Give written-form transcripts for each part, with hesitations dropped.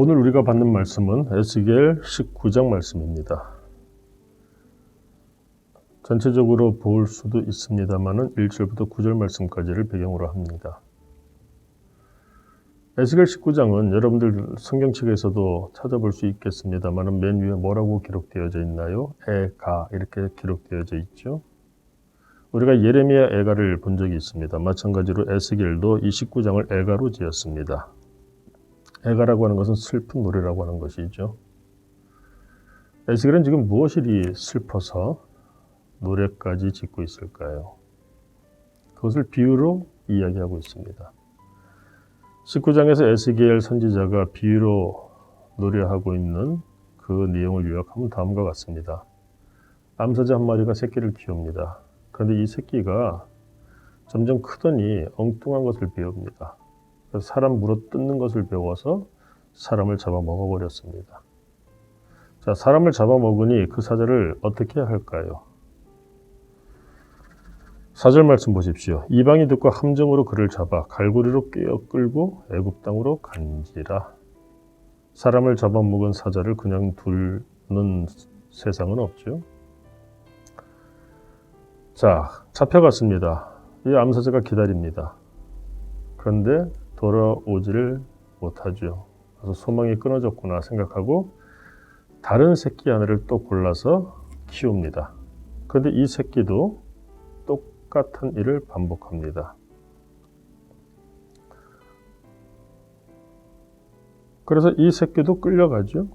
오늘 우리가 받는 말씀은 에스겔 19장 말씀입니다. 전체적으로 볼 수도 있습니다만 1절부터 9절 말씀까지를 배경으로 합니다. 에스겔 19장은 여러분들 성경책에서도 찾아볼 수 있겠습니다만 맨 위에 뭐라고 기록되어져 있나요? 에가 이렇게 기록되어져 있죠. 우리가 예레미야 에가를 본 적이 있습니다. 마찬가지로 에스겔도 이 19장을 에가로 지었습니다. 에가라고 하는 것은 슬픈 노래라고 하는 것이죠. 에스겔은 지금 무엇이 슬퍼서 노래까지 짓고 있을까요? 그것을 비유로 이야기하고 있습니다. 19장에서 에스겔 선지자가 비유로 노래하고 있는 그 내용을 요약하면 다음과 같습니다. 암사자 한 마리가 새끼를 키웁니다. 그런데 이 새끼가 점점 크더니 엉뚱한 것을 배웁니다. 그래서 사람 물어 뜯는 것을 배워서 사람을 잡아먹어버렸습니다. 자, 사람을 잡아먹으니 그 사자를 어떻게 할까요? 4절 말씀 보십시오. 이방이 듣고 함정으로 그를 잡아 갈고리로 꿰어 끌고 애굽 땅으로 간지라. 사람을 잡아먹은 사자를 그냥 두는 세상은 없죠. 자, 잡혀갔습니다. 이 암사자가 기다립니다. 그런데 돌아오지를 못하죠. 그래서 소망이 끊어졌구나 생각하고 다른 새끼 하나를 또 골라서 키웁니다. 그런데 이 새끼도 똑같은 일을 반복합니다. 그래서 이 새끼도 끌려가죠.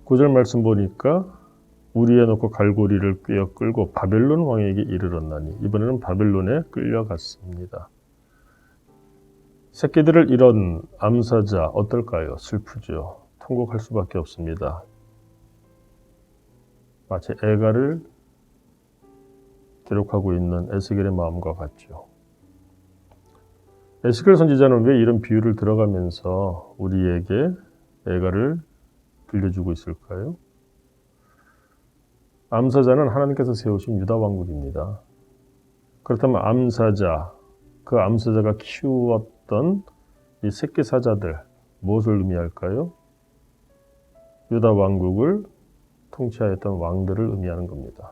9절 말씀 보니까 우리에 놓고 갈고리를 꿰어 끌고 바벨론 왕에게 이르렀나니 이번에는 바벨론에 끌려갔습니다. 새끼들을 잃은 암사자 어떨까요? 슬프죠. 통곡할 수밖에 없습니다. 마치 에가를 기록하고 있는 에스겔의 마음과 같죠. 에스겔 선지자는 왜 이런 비유를 들어가면서 우리에게 에가를 들려주고 있을까요? 암사자는 하나님께서 세우신 유다 왕국입니다. 그렇다면 암사자, 그 암사자가 키웠던 이 새끼 사자들 무엇을 의미할까요? 유다 왕국을 통치하였던 왕들을 의미하는 겁니다.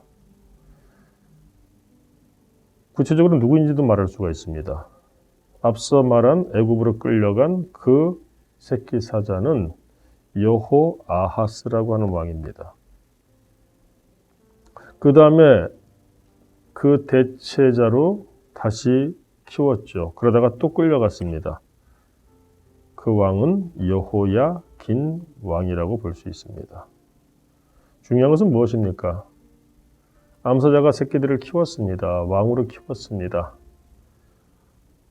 구체적으로 누구인지도 말할 수가 있습니다. 앞서 말한 애굽으로 끌려간 그 새끼 사자는 여호아하스라고 하는 왕입니다. 그 다음에 그 대체자로 다시 키웠죠. 그러다가 또 끌려갔습니다. 그 왕은 여호야긴 왕이라고 볼 수 있습니다. 중요한 것은 무엇입니까? 암사자가 새끼들을 키웠습니다. 왕으로 키웠습니다.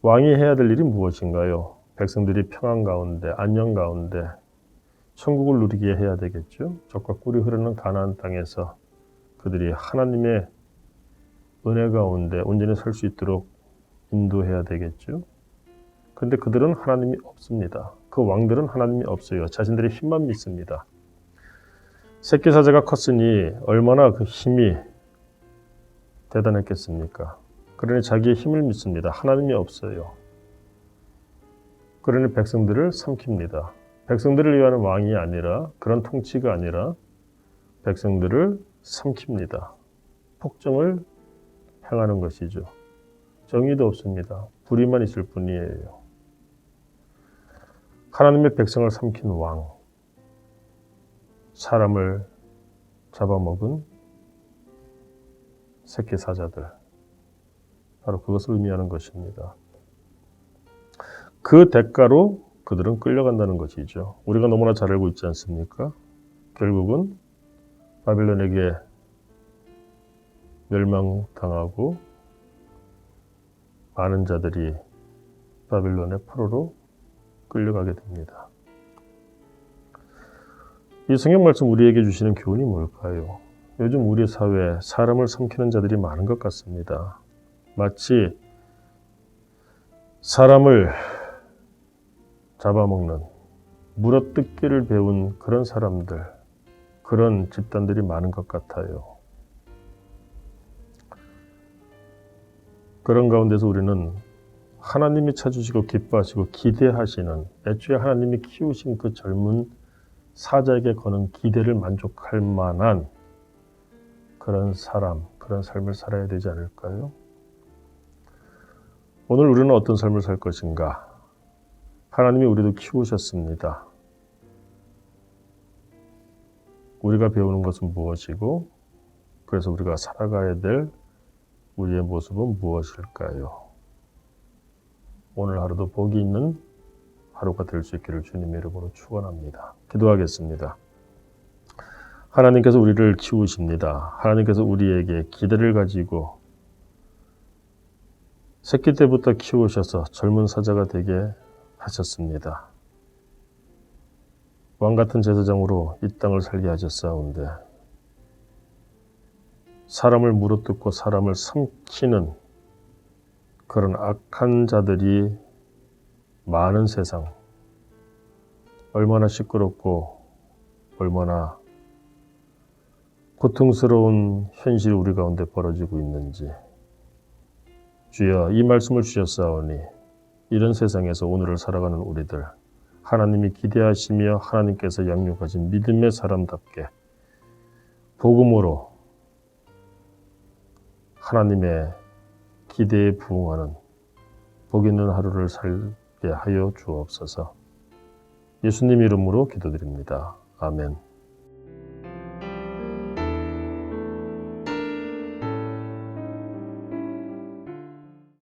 왕이 해야 될 일이 무엇인가요? 백성들이 평안 가운데, 안녕 가운데 천국을 누리게 해야 되겠죠. 젖과 꿀이 흐르는 가나안 땅에서 그들이 하나님의 은혜 가운데 온전히 설 수 있도록 인도해야 되겠죠. 그런데 그들은 하나님이 없습니다. 그 왕들은 하나님이 없어요. 자신들의 힘만 믿습니다. 새끼 사자가 컸으니 얼마나 그 힘이 대단했겠습니까? 그러니 자기의 힘을 믿습니다. 하나님이 없어요. 그러니 백성들을 삼킵니다. 백성들을 위한 왕이 아니라 그런 통치가 아니라 백성들을 삼킵니다. 폭정을 행하는 것이죠. 정의도 없습니다. 불의만 있을 뿐이에요. 하나님의 백성을 삼킨 왕, 사람을 잡아먹은 새끼 사자들, 바로 그것을 의미하는 것입니다. 그 대가로 그들은 끌려간다는 것이죠. 우리가 너무나 잘 알고 있지 않습니까? 결국은 바벨론에게 멸망당하고 많은 자들이 바벨론의 포로로 끌려가게 됩니다. 이 성경 말씀 우리에게 주시는 교훈이 뭘까요? 요즘 우리 사회에 사람을 삼키는 자들이 많은 것 같습니다. 마치 사람을 잡아먹는 물어뜯기를 배운 그런 사람들, 그런 집단들이 많은 것 같아요. 그런 가운데서 우리는 하나님이 찾으시고 기뻐하시고 기대하시는, 애초에 하나님이 키우신 그 젊은 사자에게 거는 기대를 만족할 만한 그런 사람, 그런 삶을 살아야 되지 않을까요? 오늘 우리는 어떤 삶을 살 것인가? 하나님이 우리도 키우셨습니다. 우리가 배우는 것은 무엇이고, 그래서 우리가 살아가야 될 우리의 모습은 무엇일까요? 오늘 하루도 복이 있는 하루가 될 수 있기를 주님의 이름으로 축원합니다. 기도하겠습니다. 하나님께서 우리를 키우십니다. 하나님께서 우리에게 기대를 가지고 새끼 때부터 키우셔서 젊은 사자가 되게 하셨습니다. 왕같은 제사장으로 이 땅을 살게 하셨사온데 사람을 물어뜯고 사람을 삼키는 그런 악한 자들이 많은 세상, 얼마나 시끄럽고 얼마나 고통스러운 현실이 우리 가운데 벌어지고 있는지 주여 이 말씀을 주셨사오니 이런 세상에서 오늘을 살아가는 우리들 하나님이 기대하시며 하나님께서 양육하신 믿음의 사람답게 복음으로 하나님의 기대에 부응하는 복 있는 하루를 살게 하여 주옵소서. 예수님 이름으로 기도드립니다. 아멘.